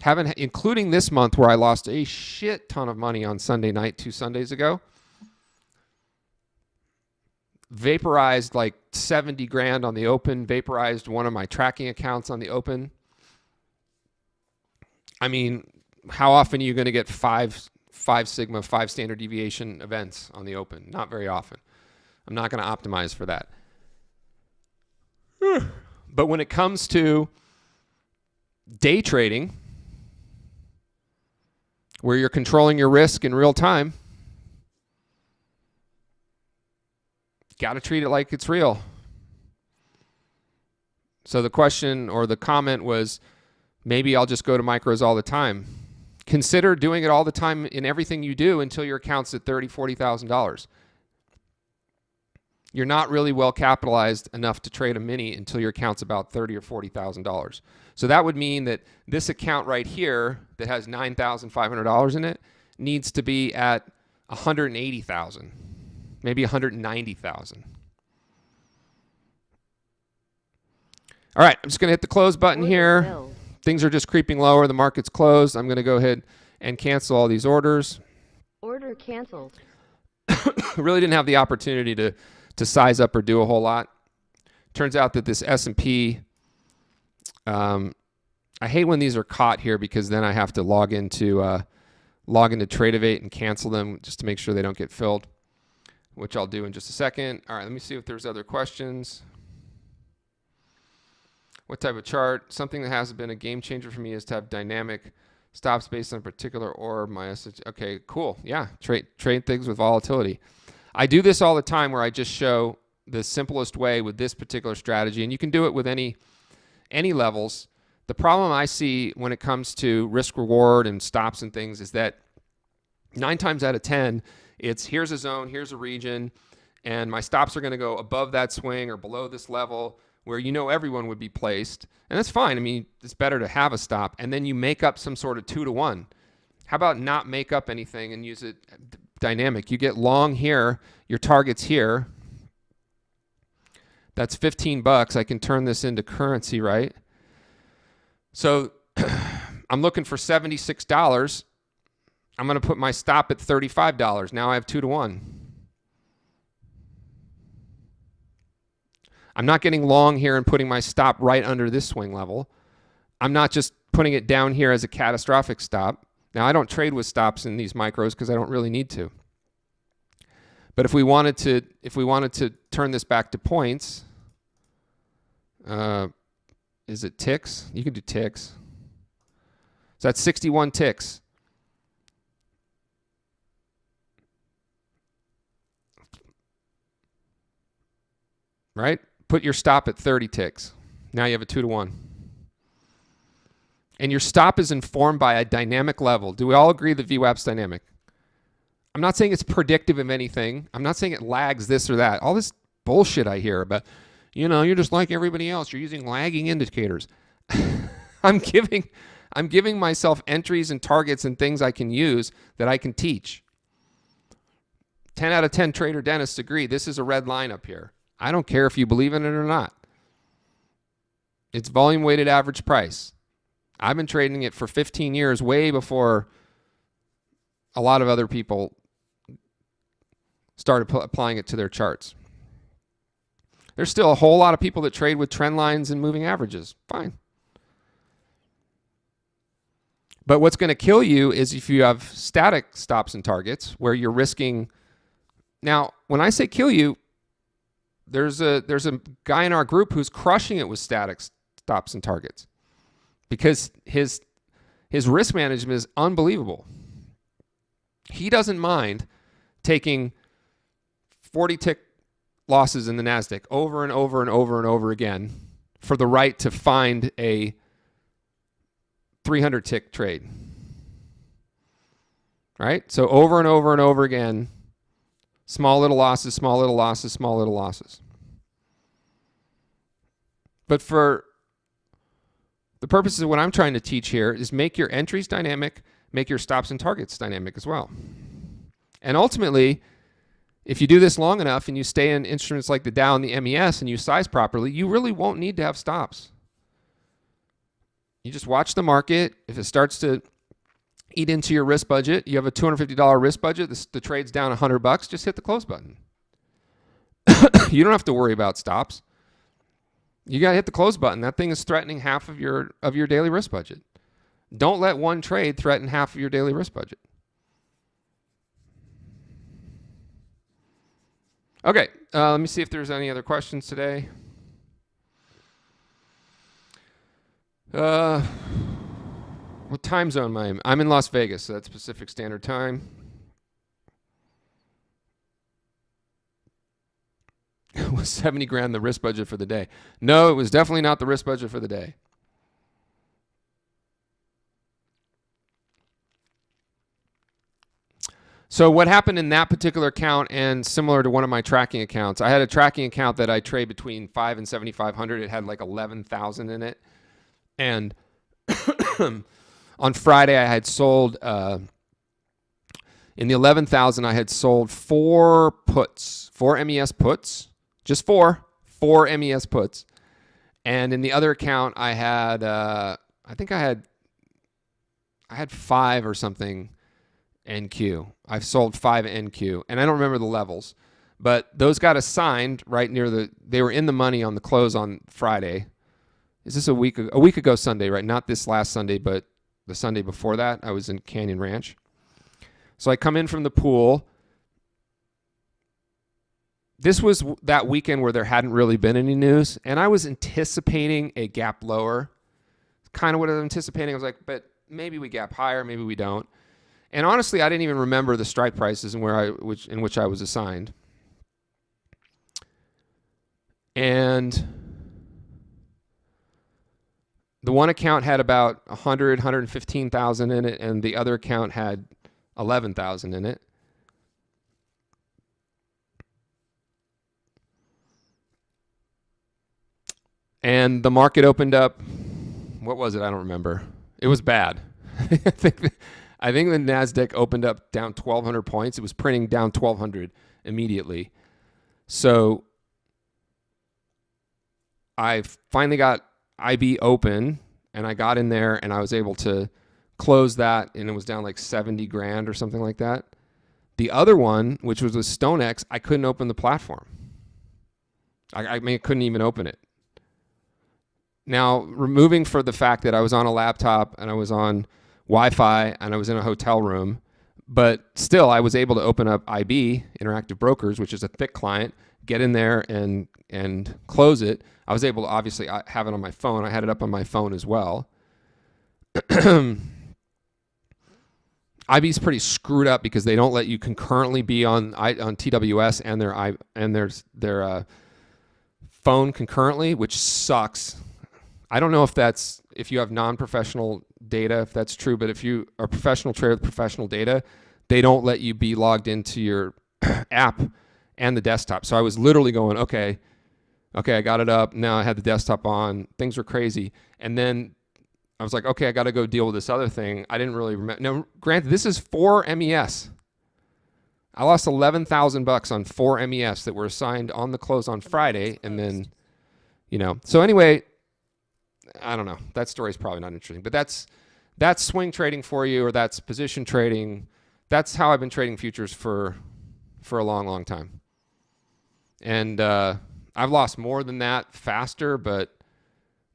Including this month where I lost a shit ton of money on Sunday night 2 Sundays ago. Vaporized like 70 grand on the open, vaporized one of my tracking accounts on the open. I mean, how often are you going to get five sigma, 5 standard deviation events on the open? Not very often. I'm not going to optimize for that. But when it comes to day trading, where you're controlling your risk in real time, got to treat it like it's real. So the question or the comment was, Maybe I'll just go to micros all the time. Consider doing it all the time in everything you do until your account's at $30,000, $40,000. You're not really well capitalized enough to trade a mini until your account's about $30,000 or $40,000. So that would mean that this account right here that has $9,500 in it needs to be at $180,000, maybe $190,000. All right, I'm just going to hit the close button Order here. filled. Things are just creeping lower. The market's closed. I'm going to go ahead and cancel all these orders. Order canceled. Really didn't have the opportunity to size up or do a whole lot. Turns out that this S&P, I hate when these are caught here because then I have to log into Tradeovate and cancel them just to make sure they don't get filled, which I'll do in just a second. All right, let me see if there's other questions. What type of chart? Something that has been a game changer for me is to have dynamic stops based on a particular orb. Okay, cool. Yeah, trade things with volatility. I do this all the time where I just show the simplest way with this particular strategy, and you can do it with any levels. The problem I see when it comes to risk reward and stops and things is that 9 times out of 10, it's here's a zone, here's a region, and my stops are going to go above that swing or below this level where you know everyone would be placed. And that's fine. I mean, it's better to have a stop. And then you make up some sort of 2-to-1. How about not make up anything and use it dynamic? You get long here, your target's here. That's 15 bucks. I can turn this into currency, right? So I'm looking for $76. I'm going to put my stop at $35. Now I have 2-to-1. I'm not getting long here and putting my stop right under this swing level. I'm not just putting it down here as a catastrophic stop. Now I don't trade with stops in these micros because I don't really need to. But if we wanted to turn this back to points, is it ticks? You can do ticks. So that's 61 ticks. Right? Put your stop at 30 ticks. Now you have a 2-to-1. And your stop is informed by a dynamic level. Do we all agree that VWAP's dynamic? I'm not saying it's predictive of anything. I'm not saying it lags this or that. All this bullshit I hear about, you're just like everybody else. You're using lagging indicators. I'm giving myself entries and targets and things I can use that I can teach. 10 out of 10 trader dentists agree this is a red line up here. I don't care if you believe in it or not. It's volume weighted average price. I've been trading it for 15 years, way before a lot of other people started applying it to their charts. There's still a whole lot of people that trade with trend lines and moving averages. Fine. But what's going to kill you is if you have static stops and targets where you're risking. Now, when I say kill you, there's a guy in our group who's crushing it with static stops and targets because his risk management is unbelievable. He doesn't mind taking 40 tick losses in the NASDAQ over and over and over and over again for the right to find a 300 tick trade. Right? So over and over and over again, small little losses, small little losses, small little losses. But for the purposes of what I'm trying to teach here is make your entries dynamic, make your stops and targets dynamic as well. And ultimately, if you do this long enough and you stay in instruments like the Dow and the MES and you size properly, you really won't need to have stops. You just watch the market. If it starts to eat into your risk budget, you have a $250 risk budget, the trade's down $100, just hit the close button. You don't have to worry about stops. You got to hit the close button. That thing is threatening half of your daily risk budget. Don't let one trade threaten half of your daily risk budget. Okay, let me see if there's any other questions today. What time zone am I in? I'm in Las Vegas, so that's Pacific Standard Time. Was 70 grand the risk budget for the day? No, it was definitely not the risk budget for the day. So what happened in that particular account, and similar to one of my tracking accounts, I had a tracking account that I trade between 5 and 7,500. It had like 11,000 in it. And on Friday, I had sold, in the 11,000, I had sold 4 puts, 4 MES puts, just 4 MES puts. And in the other account, I had, I think I had 5 or something NQ. I've sold 5 NQ, and I don't remember the levels, but those got assigned right near they were in the money on the close on Friday. Is this a week ago Sunday, right? Not this last Sunday, but the Sunday before that. I was in Canyon Ranch. So I come in from the pool. This was that weekend where there hadn't really been any news, and I was anticipating a gap lower. Kind of what I was anticipating. I was like, but maybe we gap higher, maybe we don't. And honestly, I didn't even remember the strike prices and in which I was assigned. And the one account had about 115,000 in it, and the other account had 11,000 in it. And the market opened up. What was it? I don't remember. It was bad. I think the NASDAQ opened up down 1,200 points. It was printing down 1,200 immediately. So I finally got IB open, and I got in there, and I was able to close that, and it was down like 70 grand or something like that. The other one, which was with StoneX, I couldn't open the platform. I couldn't even open it. Now, removing for the fact that I was on a laptop and I was on Wi-Fi and I was in a hotel room, but still I was able to open up IB, Interactive Brokers, which is a thick client, get in there and close it. I was able to obviously have it on my phone. I had it up on my phone as well. IB's pretty screwed up because they don't let you concurrently be on TWS and their phone concurrently, which sucks. I don't know if you have non-professional data, if that's true, but if you are a professional trader with professional data, they don't let you be logged into your app and the desktop. So I was literally going, okay, I got it up. Now I had the desktop on. Things were crazy. And then I was like, okay, I got to go deal with this other thing. I didn't really remember. Now, granted, this is 4 MES. I lost $11,000 on 4 MES that were assigned on the close on Friday. And then, so anyway, I don't know. That story's probably not interesting, but that's swing trading for you, or that's position trading. That's how I've been trading futures for a long, long time. And I've lost more than that faster, but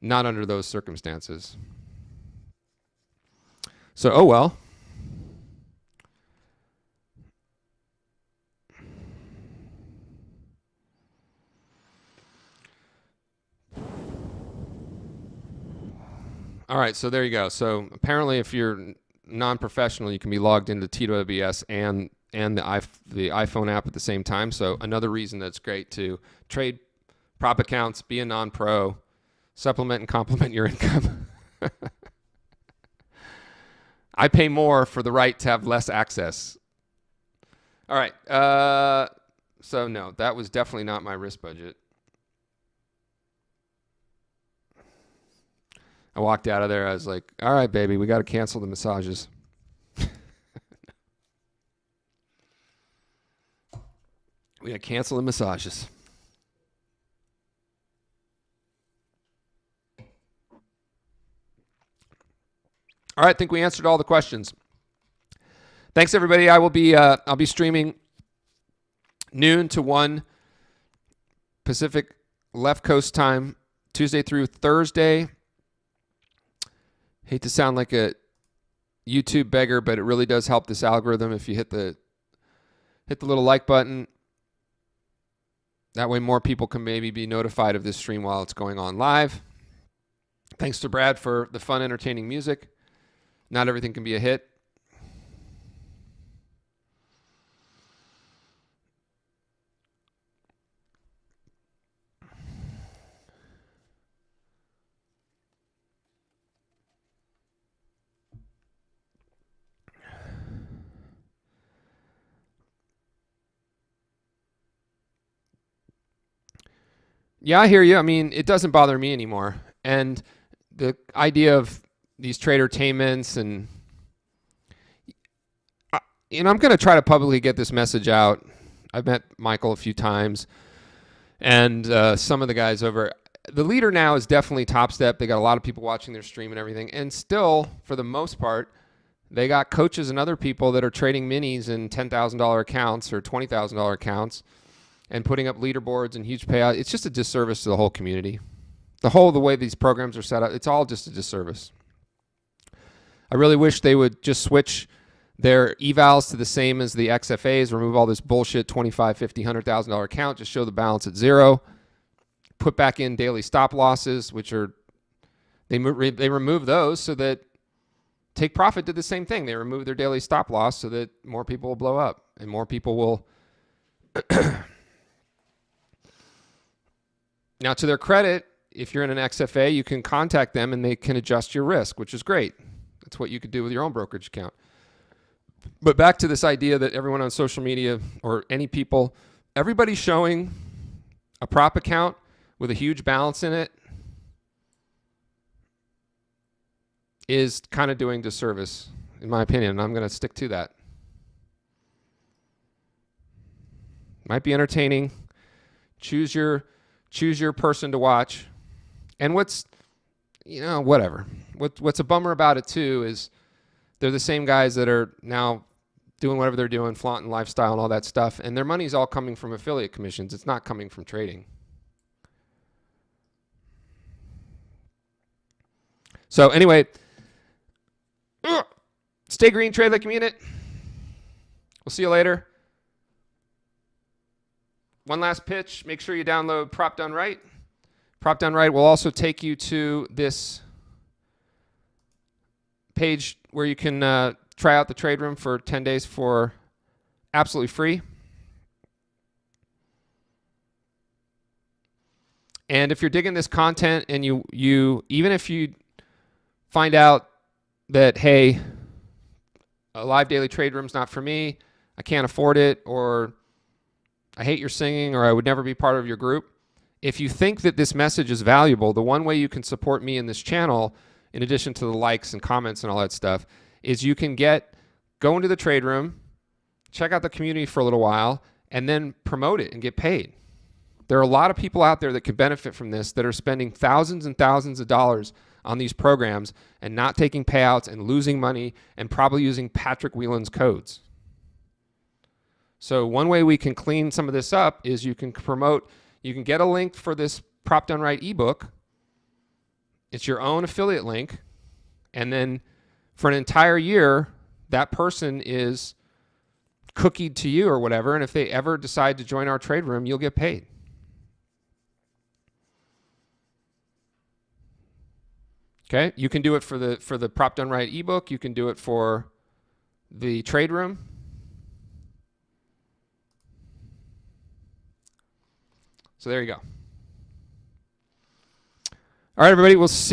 not under those circumstances. So, oh well. All right, so there you go. So apparently, if you're non-professional, you can be logged into TWS and the iPhone app at the same time. So another reason that's great to trade prop accounts, be a non-pro, supplement and complement your income. I pay more for the right to have less access. All right. So no, that was definitely not my risk budget. I walked out of there. I was like, all right, baby, we got to cancel the massages. We got to cancel the massages. All right, I think we answered all the questions. Thanks, everybody. I'll be streaming noon to 1 Pacific left coast time, Tuesday through Thursday. Hate to sound like a YouTube beggar, but it really does help this algorithm if you hit the little like button. That way more people can maybe be notified of this stream while it's going on live. Thanks to Brad for the fun, entertaining music. Not everything can be a hit. Yeah, I hear you. I mean, it doesn't bother me anymore. And the idea of these tradertainments and I'm going to try to publicly get this message out. I've met Michael a few times, and some of the guys over. The leader now is definitely Top Step. They got a lot of people watching their stream and everything. And still, for the most part, they got coaches and other people that are trading minis in $10,000 accounts or $20,000 accounts and putting up leaderboards and huge payouts. It's just a disservice to the whole community. The way these programs are set up, it's all just a disservice. I really wish they would just switch their evals to the same as the XFAs, remove all this bullshit $25,000, $50,000, $100,000 account, just show the balance at zero, put back in daily stop losses, which are, they remove those so that Take Profit did the same thing. They removed their daily stop loss so that more people will blow up and more people will. Now, to their credit, if you're in an XFA, you can contact them and they can adjust your risk, which is great. That's what you could do with your own brokerage account. But back to this idea that everyone on social media or any people, everybody's showing a prop account with a huge balance in it is kind of doing disservice, in my opinion. I'm going to stick to that. Might be entertaining. Choose your person to watch. And whatever. What's a bummer about it too is they're the same guys that are now doing whatever they're doing, flaunting lifestyle and all that stuff, and their money's all coming from affiliate commissions. It's not coming from trading. So anyway, stay green, trade like you mean it. We'll see you later. One last pitch. Make sure you download Prop Done Right. Prop Done Right will also take you to this page where you can try out the trade room for 10 days for absolutely free. And if you're digging this content and you even if you find out that, hey, a live daily trade room's not for me, I can't afford it, or I hate your singing, or I would never be part of your group. If you think that this message is valuable, the one way you can support me in this channel, in addition to the likes and comments and all that stuff, is you can go into the trade room, check out the community for a little while, and then promote it and get paid. There are a lot of people out there that could benefit from this that are spending thousands and thousands of dollars on these programs and not taking payouts and losing money and probably using Patrick Whelan's codes. So one way we can clean some of this up is you can get a link for this Prop Done Right ebook. It's your own affiliate link. And then for an entire year, that person is cookied to you or whatever. And if they ever decide to join our trade room, you'll get paid. Okay, you can do it for the Prop Done Right ebook. You can do it for the trade room. So there you go. All right, everybody, we'll see.